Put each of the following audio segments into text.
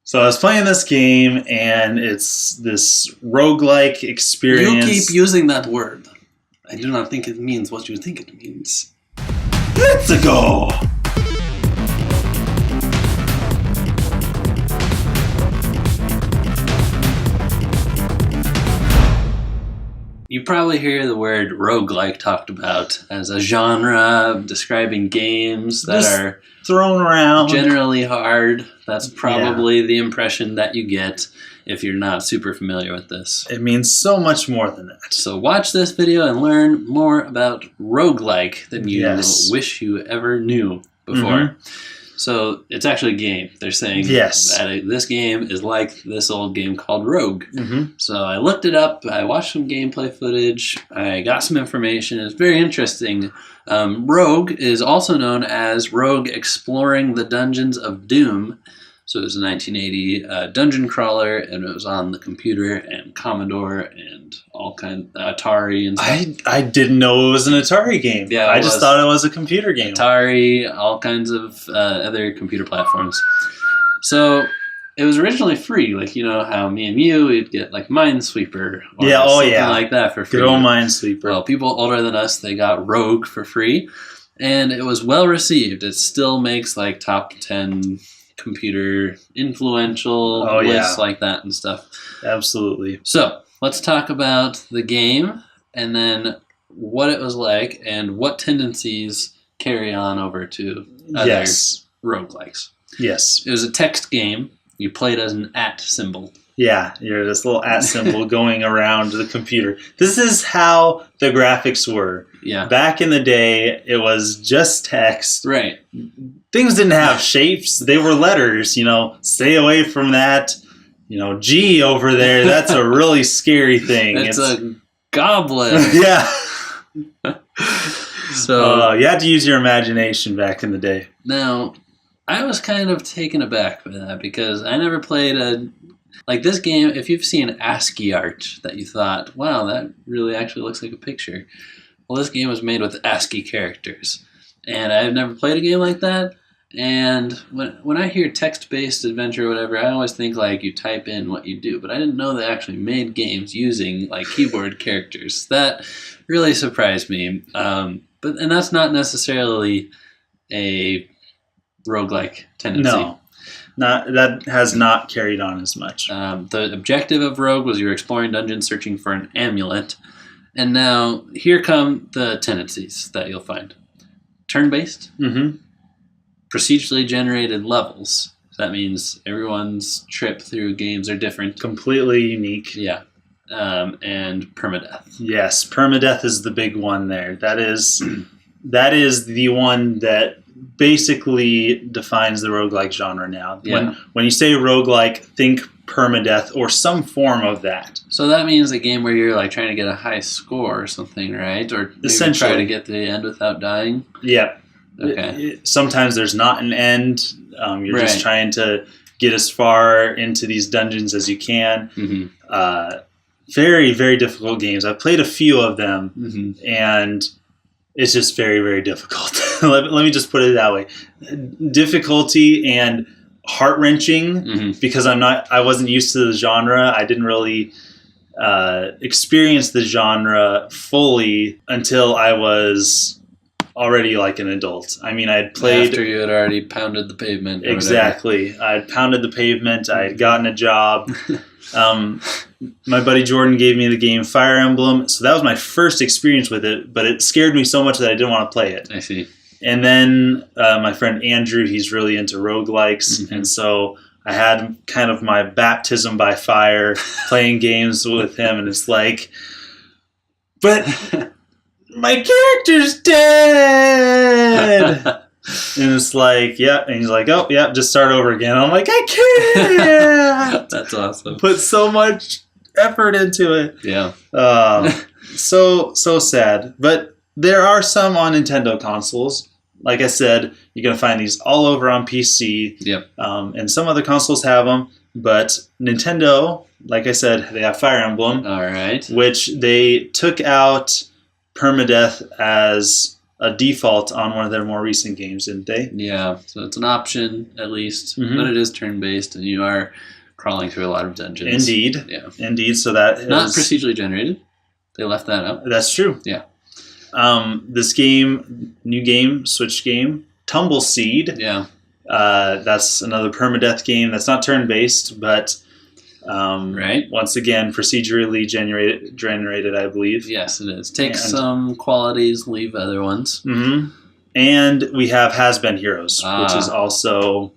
So I was playing this game, and it's this roguelike experience. You keep using that word. I do not think it means what you think it means. Let's go! You probably hear the word roguelike talked about as a genre describing games that are thrown around. Generally hard. That's probably the impression that you get if you're not super familiar with this. It means so much more than that. So watch this video and learn more about roguelike than you wish you ever knew before. Mm-hmm. So it's actually a game. They're saying that this game is like this old game called Rogue. Mm-hmm. So I looked it up. I watched some gameplay footage. I got some information. It's very interesting. Rogue is also known as Rogue Exploring the Dungeons of Doom. So it was a 1980 dungeon crawler, and it was on the computer and Commodore and all kinds Atari and stuff. I didn't know it was an Atari game. Yeah, I just thought it was a computer game. Atari, all kinds of other computer platforms. So it was originally free, like you know how me and you would get like Minesweeper or something like that for free. Good old Minesweeper. Well, people older than us, they got Rogue for free, and it was well received. It still makes like top 10 computer influential lists like that and stuff. Absolutely. So let's talk about the game and then what it was like and what tendencies carry on over to other roguelikes. Yes. It was a text game. You played as an @ symbol. Yeah, you're this little @ symbol going around the computer. This is how the graphics were. Yeah. Back in the day, it was just text. Right. Things didn't have shapes. They were letters, stay away from that. G over there, that's a really scary thing. It's a goblin. Yeah. So you had to use your imagination back in the day. Now, I was kind of taken aback by that because I never played like this game. If you've seen ASCII art that you thought, wow, that really actually looks like a picture. Well, this game was made with ASCII characters, and I've never played a game like that. And when I hear text-based adventure or whatever, I always think like you type in what you do, but I didn't know they actually made games using like keyboard characters. That really surprised me. And that's not necessarily a roguelike tendency. No, that has not carried on as much. The objective of Rogue was you're exploring dungeons searching for an amulet. And now, here come the tendencies that you'll find. Turn-based, procedurally generated levels. So that means everyone's trip through games are different. Completely unique. Yeah. And permadeath. Yes, permadeath is the big one there. That is the one that basically defines the roguelike genre now. Yeah. When you say roguelike, think permadeath or some form of that. So that means a game where you're like trying to get a high score or something, right? Or maybe try to get to the end without dying? Yeah. Okay. Sometimes there's not an end. You're just trying to get as far into these dungeons as you can. Mm-hmm. Very, very difficult games. I've played a few of them, and it's just very, very difficult. Let me just put it that way. Difficulty and heart-wrenching because I wasn't used to the genre. I didn't really experience the genre fully until I was already like an adult. I mean, I had played after you had already pounded the pavement. Exactly. I had pounded the pavement. I had gotten a job. My buddy Jordan gave me the game Fire Emblem, so that was my first experience with it, but it scared me so much that I didn't want to play it. I see. And then my friend Andrew, he's really into roguelikes, and so I had kind of my baptism by fire playing games with him, and it's like, but my character's dead! And it's like, yeah. And he's like, oh, yeah, just start over again. I'm like, I can't! That's awesome. Put so much effort into it. Yeah. So sad. But there are some on Nintendo consoles. Like I said, you're going to find these all over on PC. Yep. And some other consoles have them. But Nintendo, like I said, they have Fire Emblem. All right. Which they took out permadeath as a default on one of their more recent games, didn't they? Yeah, so it's an option at least, Mhm. but it is turn-based, and you are crawling through a lot of dungeons. Indeed. Yeah. Indeed. So that Not is, procedurally generated. They left that out. that's true. Yeah. This game, new game, Switch game, Tumbleseed. Yeah. That's another permadeath game. That's not turn-based, but Right. once again, procedurally generated, I believe. Yes, it is. Take And- some qualities, leave other ones. Mm-hmm. And we have Has Been Heroes, which is Ah. also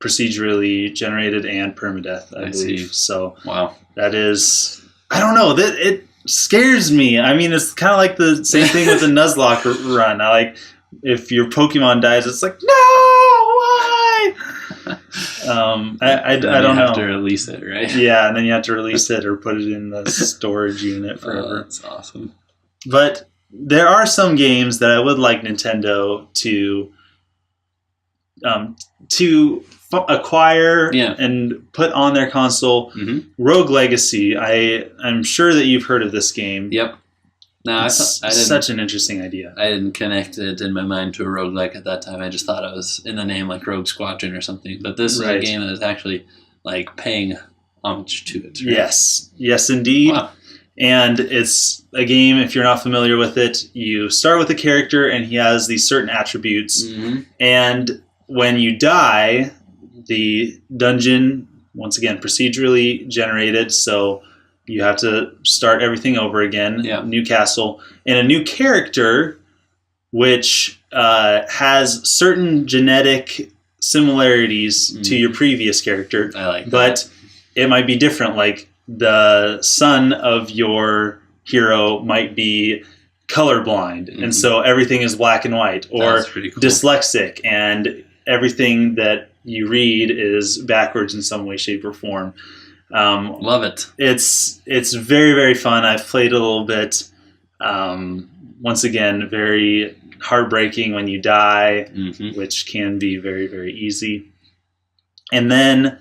procedurally generated and permadeath, I believe. see. So Wow. that is, I don't know, that it scares me. I mean, it's kind of like the same thing with the Nuzlocke run. I like, if your Pokemon dies, it's like, no, why? I don't You have know. to release it, right? Yeah, and then you have to release it or put it in the storage unit Oh, forever. that's awesome. But there are some games that I would like Nintendo to acquire Yeah. and put on their console. Mm-hmm. Rogue Legacy. I'm sure that you've heard of this game. Yep. No, It's I didn't. such an interesting idea. I didn't connect it in my mind to a roguelike at that time. I just thought it was in the name like Rogue Squadron or something. But this is a Right. game that is actually like paying homage to it. Right? Yes, indeed. Wow. And it's a game, if you're not familiar with it, you start with a character and he has these certain attributes. Mm-hmm. And when you die, the dungeon, once again, procedurally generated, so you have to start everything over again. Yeah. New castle. And a new character, which has certain genetic similarities to your previous character. I like that. But it might be different. Like the son of your hero might be colorblind, and so everything is black and white, or That's pretty cool. dyslexic, and everything that you read is backwards in some way, shape, or form. Love it. It's very, very fun. I've played a little bit. Once again, very heartbreaking when you die, Mm-hmm. which can be very, very easy. And then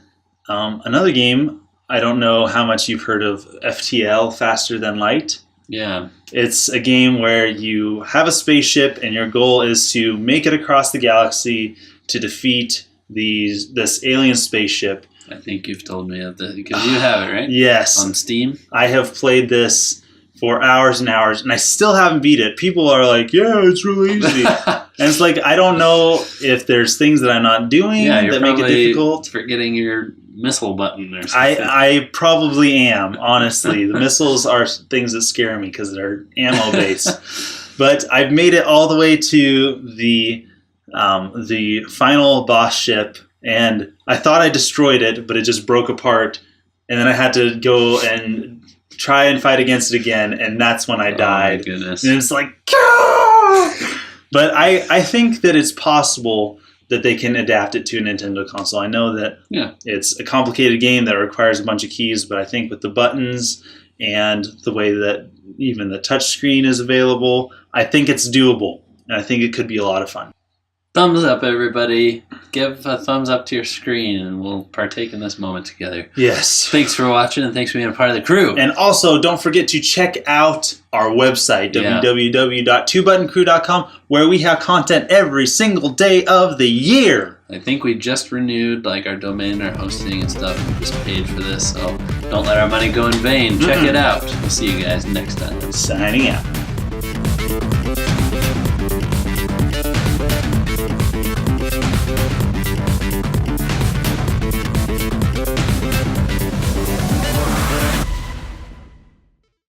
another game, I don't know how much you've heard of FTL, Faster Than Light. Yeah. It's a game where you have a spaceship and your goal is to make it across the galaxy to defeat this alien spaceship. I think you've told me of this because you have it, right? Yes. On Steam. I have played this for hours and hours, and I still haven't beat it. People are like, yeah, it's really easy. And it's like, I don't know if there's things that I'm not doing Yeah, you're that make it probably difficult. forgetting your missile button or something. I probably am, honestly. The missiles are things that scare me because they're ammo-based. But I've made it all the way to the final boss ship, and I thought I destroyed it, but it just broke apart. And then I had to go and try and fight against it again, and that's when I died. Oh my goodness. And it's like, "Gah!" But I think that it's possible that they can adapt it to a Nintendo console. I know that it's a complicated game that requires a bunch of keys, but I think with the buttons and the way that even the touchscreen is available, I think it's doable, and I think it could be a lot of fun. Thumbs up, everybody. Give a thumbs up to your screen, and we'll partake in this moment together. Yes. Thanks for watching, and thanks for being a part of the crew. And also, don't forget to check out our website, www.twobuttoncrew.com, where we have content every single day of the year. I think we just renewed our domain, our hosting and stuff. We just paid for this, so don't let our money go in vain. Check it out. We'll see you guys next time. Signing out.